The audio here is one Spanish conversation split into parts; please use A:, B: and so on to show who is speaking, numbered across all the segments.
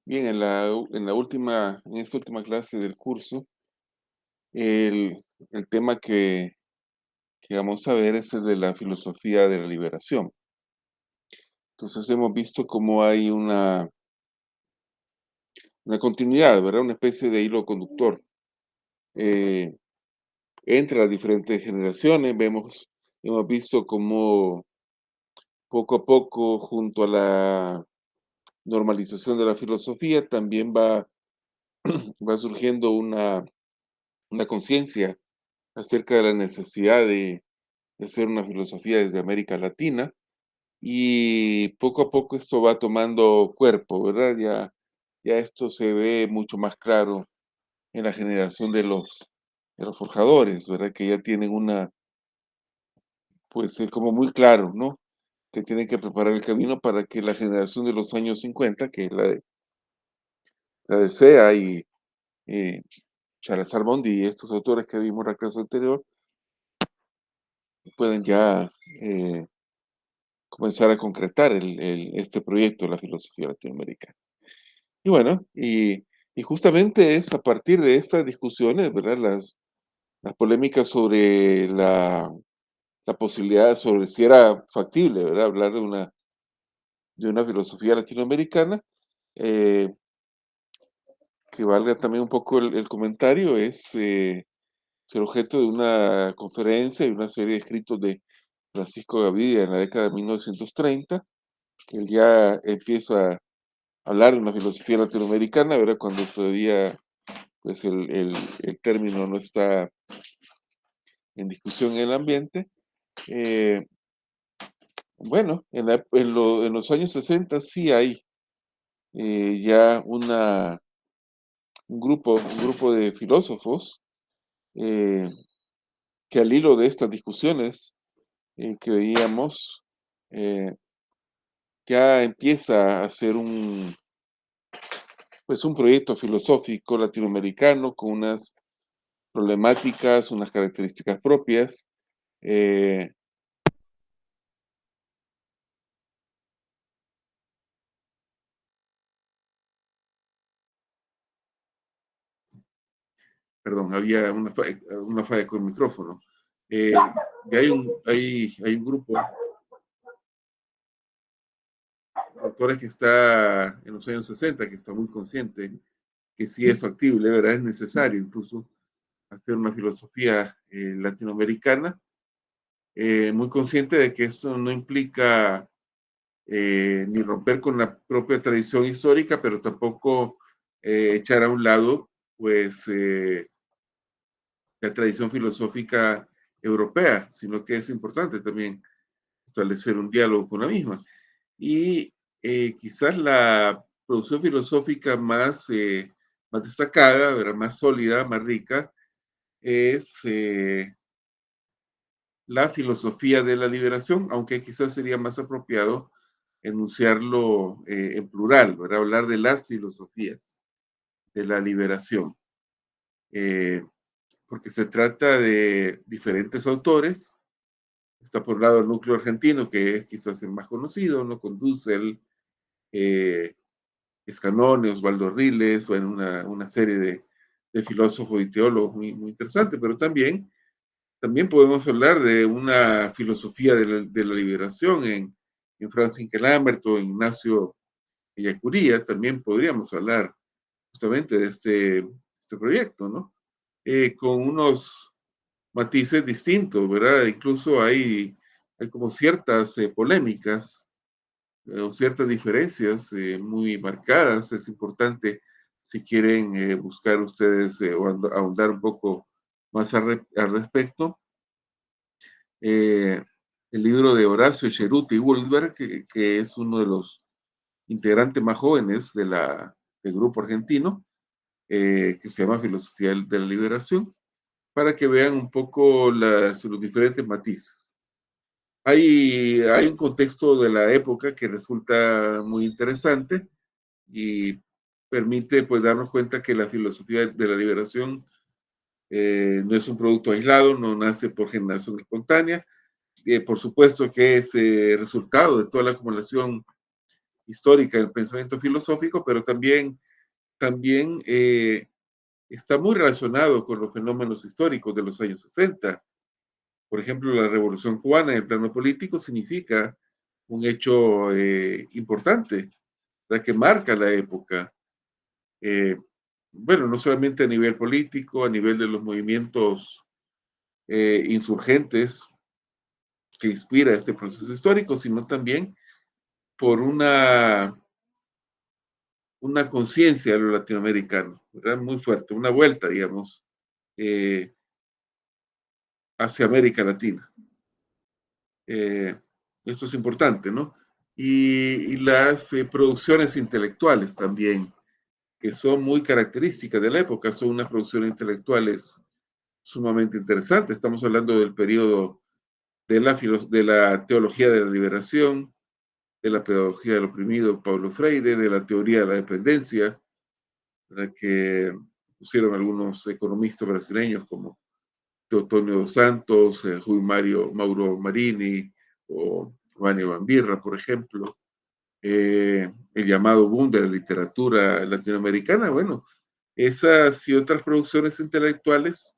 A: Bien, en esta última clase del curso, el tema que vamos a ver es el de la filosofía de la liberación. Entonces hemos visto cómo hay una continuidad, ¿verdad? Una especie de hilo conductor eh, entre las diferentes generaciones. Hemos visto cómo poco a poco, junto a la normalización de la filosofía, también va surgiendo una conciencia acerca de la necesidad de hacer una filosofía desde América Latina, y poco a poco esto va tomando cuerpo, ¿verdad? Ya esto se ve mucho más claro en la generación de los forjadores, ¿verdad? Que ya tienen pues como muy claro, ¿no? Que tienen que preparar el camino para que la generación de los años 50, que es la de Sea y eh, Charles Armondi y estos autores que vimos en la clase anterior, pueden ya comenzar a concretar este proyecto de la filosofía latinoamericana. Y bueno, y justamente es a partir de estas discusiones, ¿verdad? Las polémicas sobre la posibilidad, sobre si era factible, ¿verdad? Hablar de una filosofía latinoamericana, eh, que valga también un poco el comentario, es el objeto de una conferencia y una serie de escritos de Francisco Gavidia en la década de 1930, que él ya empieza a hablar de una filosofía latinoamericana, ¿verdad? Cuando todavía pues el término no está en discusión en el ambiente. Eh, bueno, en los años 60 sí hay ya un grupo de filósofos eh, que al hilo de estas discusiones que veíamos, eh, ya empieza a hacer pues un proyecto filosófico latinoamericano con unas problemáticas, unas características propias. eh, Perdón, había una falla con el micrófono. Eh, y hay un grupo de autores que está en los años 60, que está muy consciente que sí es factible, ¿verdad? Es necesario incluso hacer una filosofía latinoamericana, muy consciente de que esto no implica ni romper con la propia tradición histórica, pero tampoco echar a un lado, pues, la tradición filosófica europea, sino que es importante también establecer un diálogo con la misma. Y quizás la producción filosófica más destacada, ¿verdad? Más sólida, más rica, es la filosofía de la liberación, aunque quizás sería más apropiado enunciarlo en plural, ¿verdad? Hablar de las filosofías de la liberación, eh, porque se trata de diferentes autores. Está por un lado el núcleo argentino, que es quizás el más conocido, ¿no? Con Dussel, eh, Escanone, Osvaldo Riles, bueno, una serie de filósofos y teólogos muy interesantes, pero también podemos hablar de una filosofía de la liberación en Francis Lambert o Ignacio Ellacuría. También podríamos hablar justamente de este proyecto, ¿no? Con unos matices distintos, ¿verdad? Incluso hay como ciertas polémicas o ciertas diferencias muy marcadas. Es importante, si quieren buscar ustedes o ahondar un poco más al respecto, eh, el libro de Horacio Cheruti Goldberg, que es uno de los integrantes más jóvenes del grupo argentino, que se llama Filosofía de la Liberación, para que vean un poco los diferentes matices. Hay un contexto de la época que resulta muy interesante y permite pues darnos cuenta que la filosofía de la liberación no es un producto aislado, no nace por generación espontánea. Por supuesto que es resultado de toda la acumulación histórica del pensamiento filosófico, pero también está muy relacionado con los fenómenos históricos de los años 60. Por ejemplo, la Revolución Cubana en el plano político significa un hecho importante, ¿verdad? Que marca la época. Eh, bueno, no solamente a nivel político, a nivel de los movimientos insurgentes que inspira este proceso histórico, sino también por una conciencia de lo latinoamericano, ¿verdad? Muy fuerte, una vuelta, digamos, eh, hacia América Latina. Eh, Esto es importante, ¿no? Y las producciones intelectuales también, que son muy características de la época, son unas producciones intelectuales sumamente interesantes. Estamos hablando del periodo de la teología de la liberación, de la pedagogía del oprimido, Paulo Freire, de la teoría de la dependencia, ¿verdad? Que pusieron algunos economistas brasileños como Teotonio dos Santos, Rui Mauro Marini o Giovanni Bambirra, por ejemplo. El llamado boom de la literatura latinoamericana, bueno, esas y otras producciones intelectuales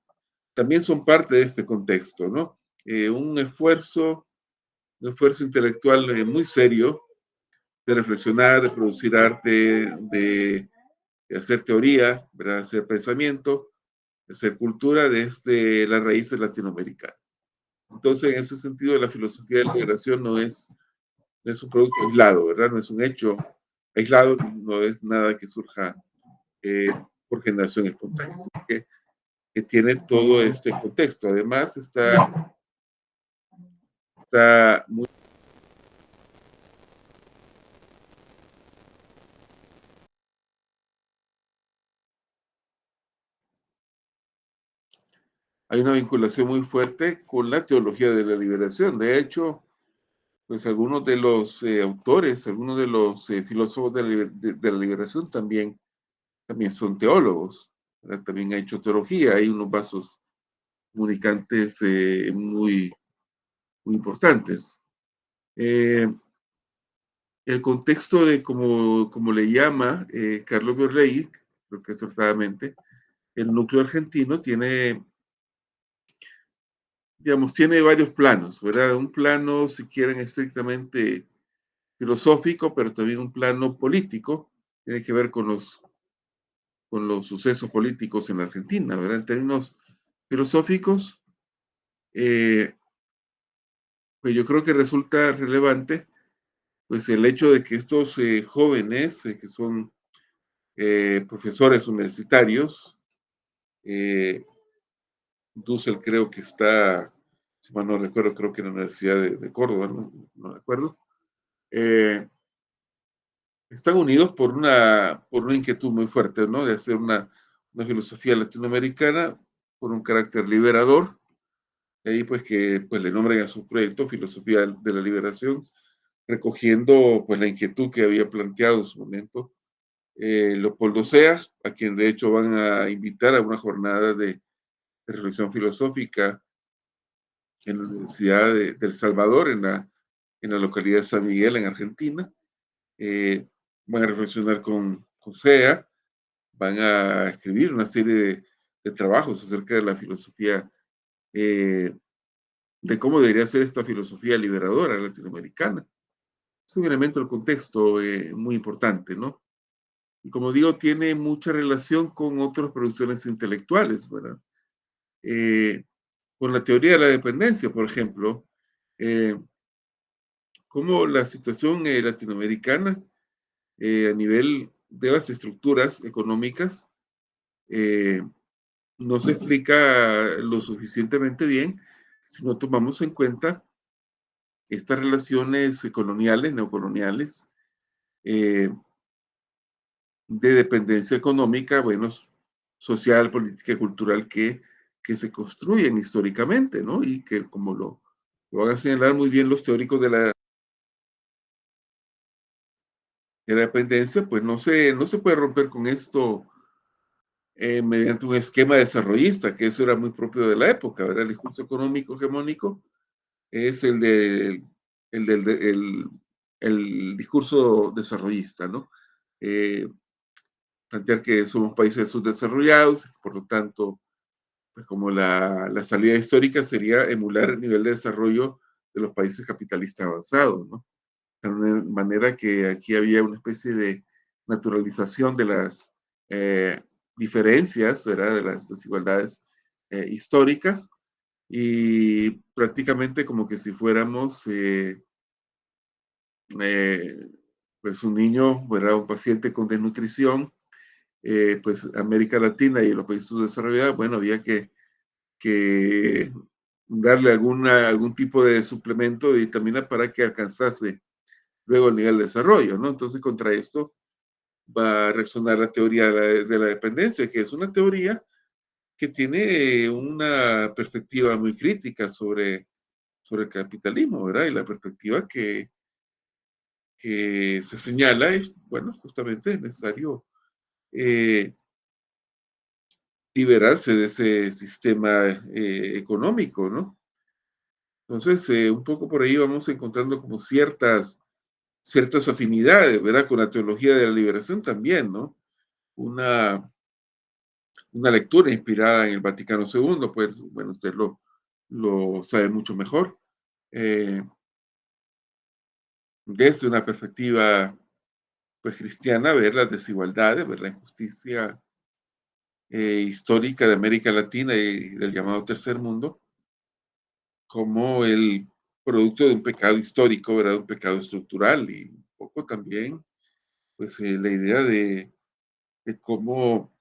A: también son parte de este contexto, ¿no? Un esfuerzo intelectual muy serio de reflexionar, de producir arte, de hacer teoría, ¿verdad? Hacer pensamiento, de hacer cultura desde las raíces latinoamericanas. Entonces, en ese sentido, la filosofía de la liberación no es un producto aislado, ¿verdad? No es un hecho aislado, no es nada que surja eh, por generación espontánea, sino que tiene todo este contexto. Además, está muy... Hay una vinculación muy fuerte con la teología de la liberación. De hecho, pues algunos de los autores, algunos de los filósofos de la liberación también son teólogos, ¿verdad? También ha hecho teología, hay unos vasos comunicantes muy importantes. Eh, el contexto de, como le llama Carlos Berley, creo que acertadamente, el núcleo argentino tiene, digamos, tiene varios planos, ¿verdad? Un plano, si quieren, estrictamente filosófico, pero también un plano político, tiene que ver con los sucesos políticos en la Argentina, ¿verdad? En términos filosóficos, eh, pues yo creo que resulta relevante pues el hecho de que estos jóvenes que son profesores universitarios, eh, Dussel creo que está, si mal no recuerdo, creo que en la Universidad de Córdoba, no recuerdo, eh, están unidos por una inquietud muy fuerte, ¿no? De hacer una filosofía latinoamericana con un carácter liberador, y ahí pues que pues, le nombran a su proyecto Filosofía de la Liberación, recogiendo pues la inquietud que había planteado en su momento Leopoldo Sea, a quien de hecho van a invitar a una jornada de reflexión filosófica en la Universidad de El Salvador, en la localidad de San Miguel, en Argentina. Eh, Van a reflexionar con Sea, van a escribir una serie de trabajos acerca de la filosofía, de cómo debería ser esta filosofía liberadora latinoamericana. Es un elemento del contexto muy importante, ¿no? Y como digo, tiene mucha relación con otras producciones intelectuales, ¿verdad? Eh, con la teoría de la dependencia, por ejemplo, eh, cómo la situación latinoamericana a nivel de las estructuras económicas eh, no se explica lo suficientemente bien si no tomamos en cuenta estas relaciones coloniales, neocoloniales, eh, de dependencia económica, bueno, social, política y cultural que se construyen históricamente, ¿no? Y que como lo van a señalar muy bien los teóricos de la dependencia, pues no se puede romper con esto mediante un esquema desarrollista, que eso era muy propio de la época, ¿verdad? El discurso económico hegemónico es el del el discurso desarrollista, ¿no? Eh, Plantear que somos países subdesarrollados, por lo tanto, pues como la salida histórica sería emular el nivel de desarrollo de los países capitalistas avanzados, ¿no? De manera que aquí había una especie de naturalización de las eh, diferencias, ¿verdad? De las desigualdades históricas y prácticamente como que si fuéramos eh, pues un niño, ¿verdad? Un paciente con desnutrición, pues América Latina y los países desarrollados, bueno, había que darle algún tipo de suplemento de vitamina para que alcanzase luego el nivel de desarrollo, ¿no? Entonces, contra esto va a reaccionar la teoría de la dependencia, que es una teoría que tiene una perspectiva muy crítica sobre el capitalismo, ¿verdad? Y la perspectiva que se señala es, bueno, justamente es necesario eh, liberarse de ese sistema económico, ¿no? Entonces, un poco por ahí vamos encontrando como ciertas afinidades, ¿verdad? Con la teología de la liberación también, ¿no? Una, una lectura inspirada en el Vaticano II, pues, bueno, usted lo sabe mucho mejor, eh, desde una perspectiva, pues, cristiana, ver las desigualdades, ver la injusticia histórica de América Latina y del llamado Tercer Mundo, como el producto de un pecado histórico, ¿verdad? Un pecado estructural y un poco también, pues, la idea de cómo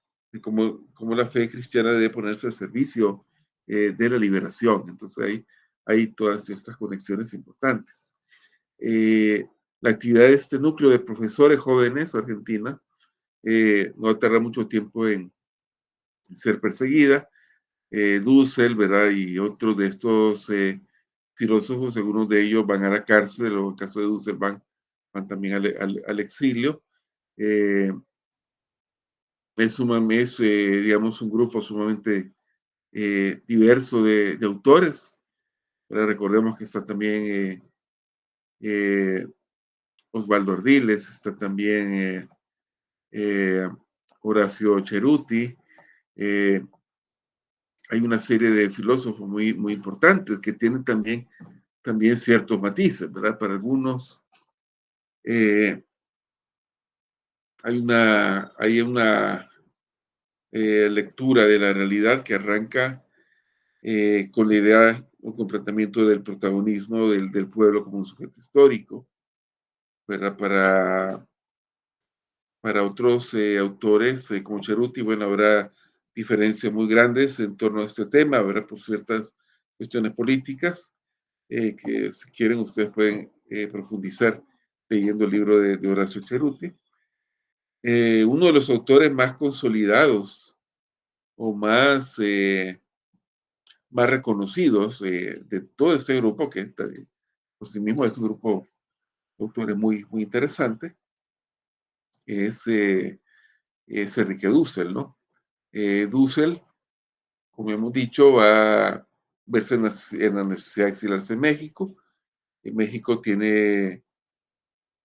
A: la fe cristiana debe ponerse al servicio de la liberación. Entonces hay todas estas conexiones importantes. Eh, la actividad de este núcleo de profesores jóvenes argentina no va a tardar mucho tiempo en ser perseguida. Dussel, ¿verdad? Y otros de estos filósofos, algunos de ellos van a la cárcel, o en el caso de Dussel van también al exilio. Eh, digamos, un grupo sumamente diverso de autores. ¿Verdad? Recordemos que está también Osvaldo Ardiles, está también eh, Horacio Ceruti. eh, Hay una serie de filósofos muy importantes que tienen también ciertos matices, ¿verdad? Para algunos eh, hay una lectura de la realidad que arranca con la idea o con planteamiento del protagonismo del pueblo como un sujeto histórico, ¿verdad? Para otros autores como Ceruti, bueno, habrá diferencias muy grandes en torno a este tema, ¿verdad? Por ciertas cuestiones políticas que si quieren ustedes pueden profundizar leyendo el libro de Horacio Ceruti. Uno de los autores más consolidados o más reconocidos de todo este grupo, que por sí mismo es un grupo de autores muy interesante, es Enrique Dussel, ¿no? Dussel, como hemos dicho, va a verse en la necesidad de exiliarse en México. En México tiene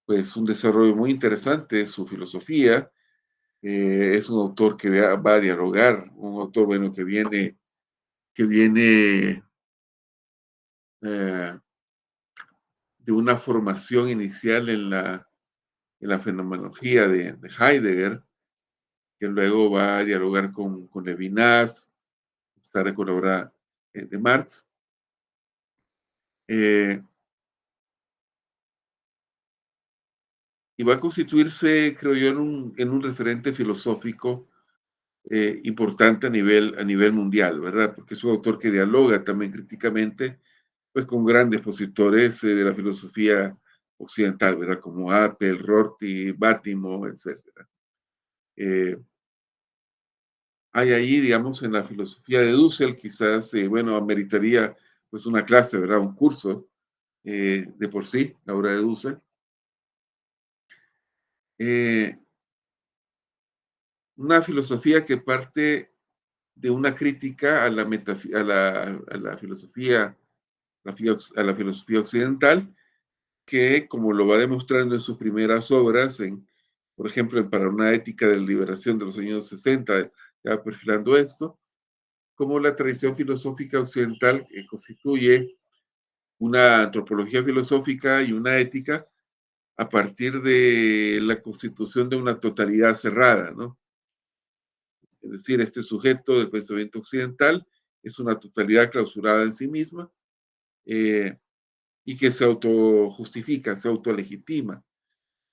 A: pues un desarrollo muy interesante de su filosofía. Es un autor que va a dialogar, un autor bueno que viene eh, de una formación inicial en la fenomenología de Heidegger, que luego va a dialogar con Levinas, estar con la obra de Marx. Eh, y va a constituirse, creo yo, en un referente filosófico importante a nivel mundial, ¿verdad? Porque es un autor que dialoga también críticamente pues, con grandes expositores de la filosofía occidental, ¿verdad? Como Apple, Rorty, Bátimo, etcétera. Eh, Hay ahí, digamos, en la filosofía de Dussel, quizás, bueno, ameritaría pues una clase, ¿verdad? Un curso de por sí, la obra de Dussel. Eh, una filosofía que parte de una crítica a la filosofía occidental, que, como lo va demostrando en sus primeras obras, por ejemplo, Para una ética de la liberación de los años 60, ya perfilando esto, como la tradición filosófica occidental constituye una antropología filosófica y una ética a partir de la constitución de una totalidad cerrada, ¿no? Es decir, este sujeto del pensamiento occidental es una totalidad clausurada en sí misma, eh, y que se autojustifica, se autolegitima,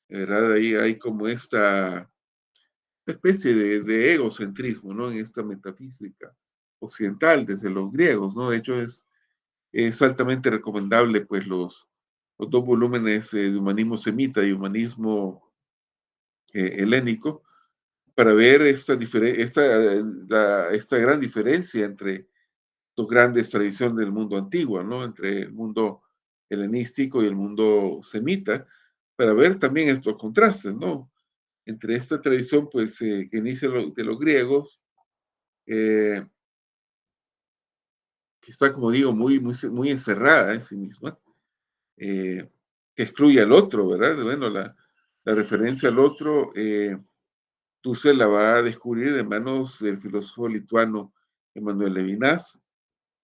A: ¿verdad? Ahí hay como esta especie de egocentrismo, ¿no? En esta metafísica occidental, desde los griegos, ¿no? De hecho, es altamente recomendable, pues, los dos volúmenes de humanismo semita y humanismo helénico, para ver esta gran diferencia entre dos grandes tradiciones del mundo antiguo, ¿no? Entre el mundo helenístico y el mundo semita, para ver también estos contrastes, ¿no? Entre esta tradición, pues, que inicia de los griegos, eh, que está, como digo, muy encerrada en sí misma, eh, que excluye al otro, ¿verdad? Bueno, la referencia al otro, tú se la va a descubrir de manos del filósofo lituano Emmanuel Levinas.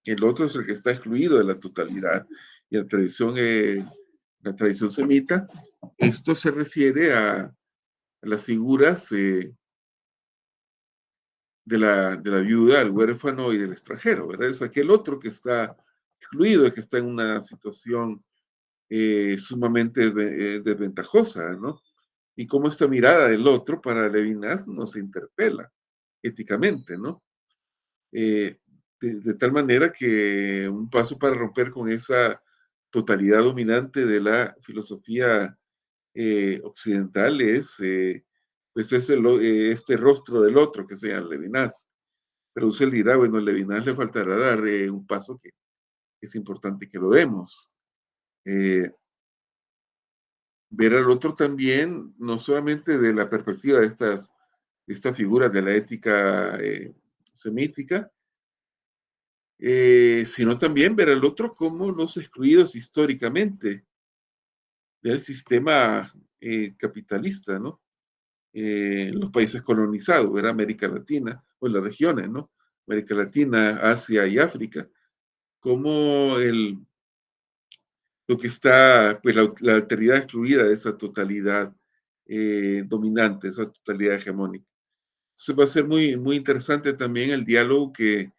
A: El otro es el que está excluido de la totalidad. Y la tradición semita, esto se refiere a las figuras de la viuda, el huérfano y del extranjero, ¿verdad? Es aquel otro que está excluido, que está en una situación sumamente desventajosa, ¿no? Y cómo esta mirada del otro para Levinas nos interpela éticamente, ¿no? Eh, de tal manera que un paso para romper con esa totalidad dominante de la filosofía occidental pues este rostro del otro que se llama Levinas. Pero usted dirá, bueno, a Levinas le faltará dar un paso que es importante que lo demos. Eh, Ver al otro también, no solamente de la perspectiva de estas figuras de la ética semítica, sino también ver al otro como los excluidos históricamente del sistema capitalista, ¿no? Los países colonizados, ¿verdad? América Latina, o las regiones, ¿no? América Latina, Asia y África, como lo que está, pues la alteridad excluida de esa totalidad dominante, esa totalidad hegemónica. Entonces va a ser muy interesante también el diálogo que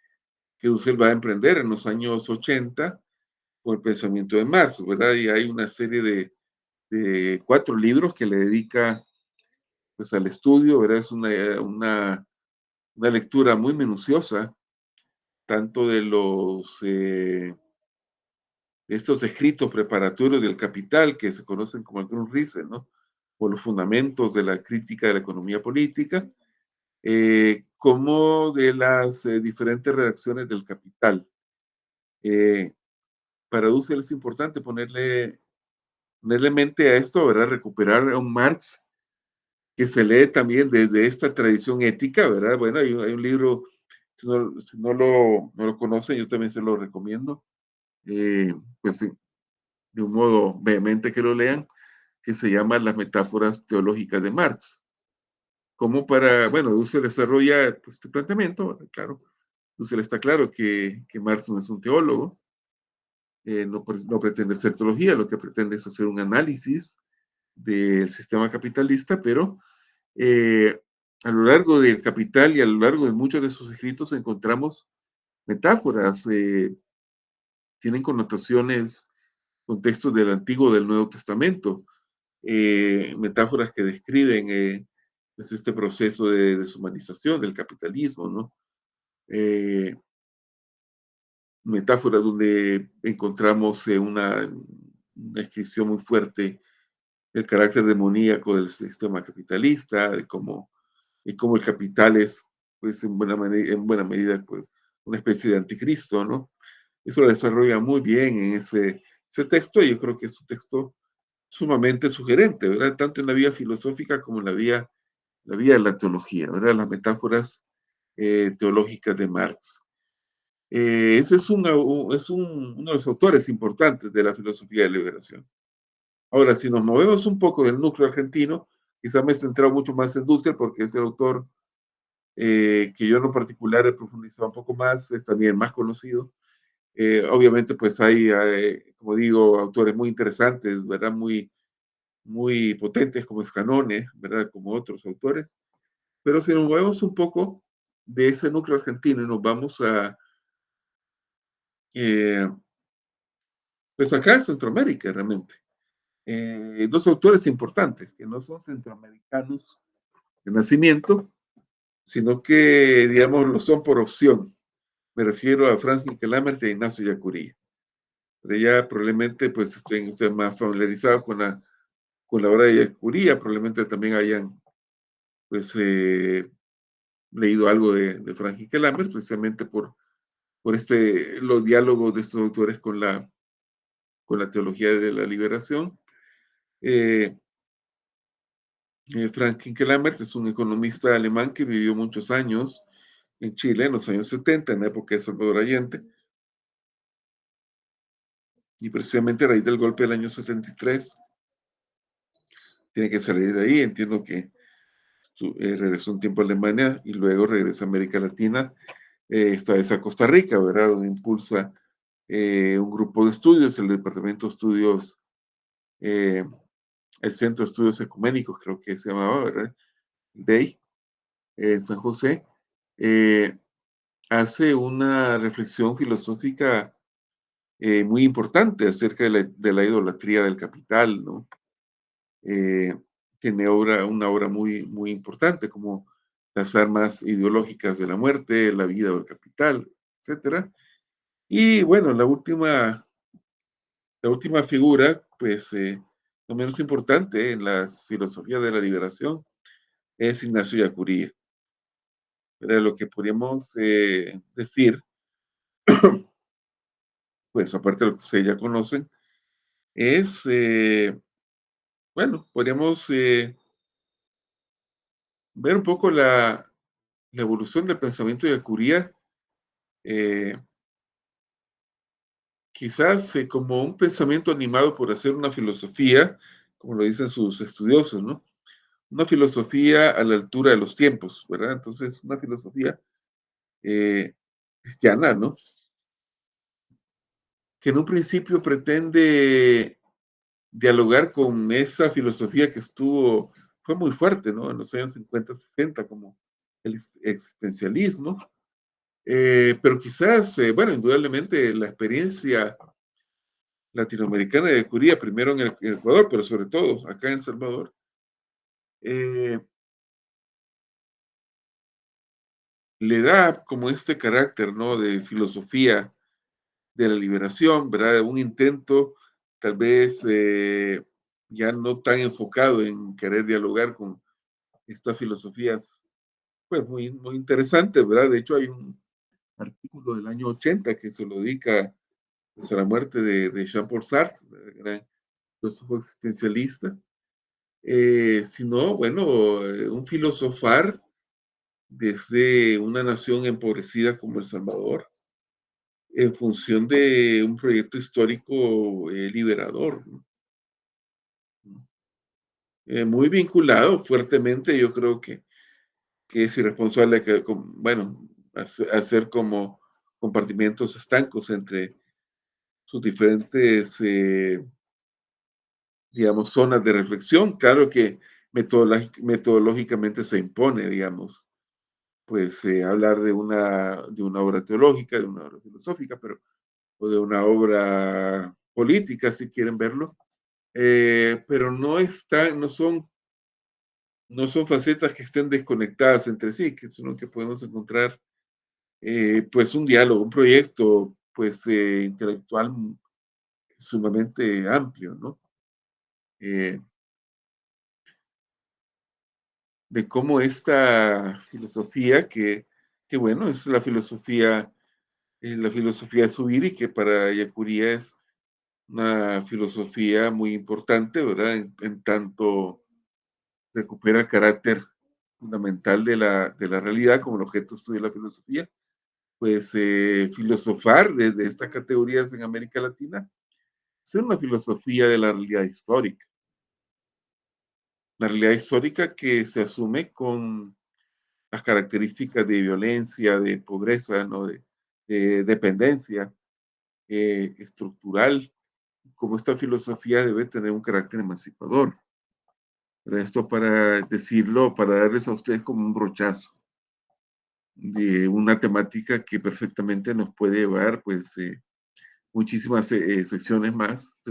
A: Dussel va a emprender en los años 80 con el pensamiento de Marx, ¿verdad? Y hay una serie de 4 libros que le dedica pues al estudio, ¿verdad? Es una lectura muy minuciosa, tanto de estos escritos preparatorios del Capital, que se conocen como el Grundrisse, ¿no? O los fundamentos de la crítica de la economía política, como de las diferentes redacciones del Capital. Eh, para Dussel es importante ponerle mente a esto, ¿verdad? Recuperar a un Marx que se lee también desde esta tradición ética, ¿verdad? Bueno, hay un libro, si no lo conocen, yo también se lo recomiendo, pues de un modo vehemente que lo lean, que se llama Las metáforas teológicas de Marx. Como bueno, Dussel desarrolla pues, este planteamiento, ¿verdad? Claro, Dussel está claro que Marx no es un teólogo, no pretende ser teología, lo que pretende es hacer un análisis del sistema capitalista, pero eh, a lo largo del Capital y a lo largo de muchos de sus escritos encontramos metáforas, tienen connotaciones, contextos del Antiguo y del Nuevo Testamento, metáforas que describen pues este proceso de deshumanización del capitalismo, ¿no? Eh, Metáforas donde encontramos una descripción muy fuerte del carácter demoníaco del sistema capitalista, de cómo el capital es, pues, en buena medida, pues, una especie de anticristo, ¿no? Eso lo desarrolla muy bien en ese texto, y yo creo que es un texto sumamente sugerente, ¿verdad? Tanto en la vía filosófica como en la vía de la teología, ¿verdad? Las metáforas teológicas de Marx. Ese es uno de los autores importantes de la filosofía de liberación. Ahora, si nos movemos un poco del núcleo argentino, quizá me he centrado mucho más en Dussel, porque es el autor que yo en lo particular he profundizado un poco más, es también más conocido. Obviamente, pues hay, como digo, autores muy interesantes, ¿verdad? Muy potentes como Scanone, ¿verdad? Como otros autores. Pero si nos movemos un poco de ese núcleo argentino y nos vamos a, eh, pues acá en Centroamérica realmente, dos autores importantes que no son centroamericanos de nacimiento, sino que, digamos, lo son por opción. Me refiero a Franz Michelhammer y a Ignacio Yacuría. Pero ya probablemente pues estén ustedes más familiarizados con la obra de Yacuría, probablemente también hayan pues leído algo de Franz Michelhammer, precisamente por los diálogos de estos autores con la teología de la liberación. Eh, Frank Kinkelhammer es un economista alemán que vivió muchos años en Chile en los años 70, en la época de Salvador Allende, y precisamente a raíz del golpe del año 73 tiene que salir de ahí. Entiendo que regresó un tiempo a Alemania y luego regresa a América Latina, esta vez a Costa Rica, ¿verdad? Donde impulsa un grupo de estudios, el Departamento de Estudios, eh, el Centro de Estudios Ecuménicos, creo que se llamaba, ¿verdad? El DEI, San José. Eh, Hace una reflexión filosófica muy importante acerca de la idolatría del capital, ¿no? Eh, Tiene una obra muy importante, como las armas ideológicas de la muerte, la vida o el capital, etcétera. Y bueno, la última figura, pues, no menos importante en las filosofías de la liberación, es Ignacio Yacuría. Era lo que podríamos decir, pues, aparte de lo que ustedes ya conocen, es, bueno, podríamos ver un poco la evolución del pensamiento de Yacuría, eh, quizás como un pensamiento animado por hacer una filosofía, como lo dicen sus estudiosos, ¿no? Una filosofía a la altura de los tiempos, ¿verdad? Entonces, una filosofía cristiana, ¿no? Que en un principio pretende dialogar con esa filosofía que fue muy fuerte, ¿no? En los años 50, 60, como el existencialismo. Pero quizás, bueno, indudablemente la experiencia latinoamericana de Curía, primero en el Ecuador, pero sobre todo acá en El Salvador, eh, le da como este carácter, ¿no? De filosofía de la liberación, ¿verdad? Un intento tal vez ya no tan enfocado en querer dialogar con estas filosofías, pues muy interesantes, ¿verdad? De hecho, hay un artículo del año 80 que se lo dedica pues, a la muerte de Jean-Paul Sartre, el gran filósofo existencialista, sino, bueno, un filosofar desde una nación empobrecida como El Salvador, en función de un proyecto histórico liberador, ¿no? Muy vinculado fuertemente, yo creo que es irresponsable bueno, hacer como compartimientos estancos entre sus diferentes, digamos, zonas de reflexión. Claro que metodológicamente se impone, digamos, pues hablar de una obra teológica, de una obra filosófica, o de una obra política, si quieren verlo, pero no son facetas que estén desconectadas entre sí, sino que podemos encontrar pues un diálogo, un proyecto pues intelectual sumamente amplio, ¿no? Eh, de cómo esta filosofía, que bueno, es la filosofía subiri, que para Yacuría es una filosofía muy importante, ¿verdad? En tanto recupera el carácter fundamental de la realidad como el objeto de estudio de la filosofía, pues filosofar desde estas categorías en América Latina Es una filosofía de la realidad histórica. La realidad histórica que se asume con las características de violencia, de pobreza, ¿no? De dependencia estructural, como esta filosofía debe tener un carácter emancipador. Pero esto para decirlo, para darles a ustedes como un brochazo de una temática que perfectamente nos puede llevar, pues, muchísimas sesiones más,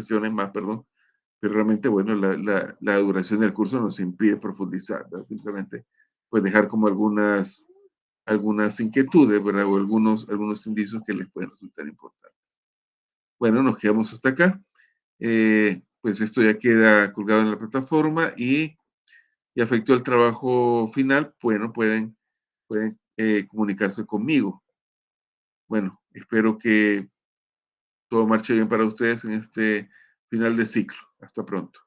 A: perdón, pero realmente, bueno, la duración del curso nos impide profundizar, ¿verdad? Simplemente, pues, dejar como algunas inquietudes, ¿verdad? O algunos indicios que les pueden resultar importantes. Bueno, nos quedamos hasta acá. Pues esto ya queda colgado en la plataforma y afectó el trabajo final, bueno, pueden comunicarse conmigo. Bueno, espero que todo marche bien para ustedes en este final de ciclo. Hasta pronto.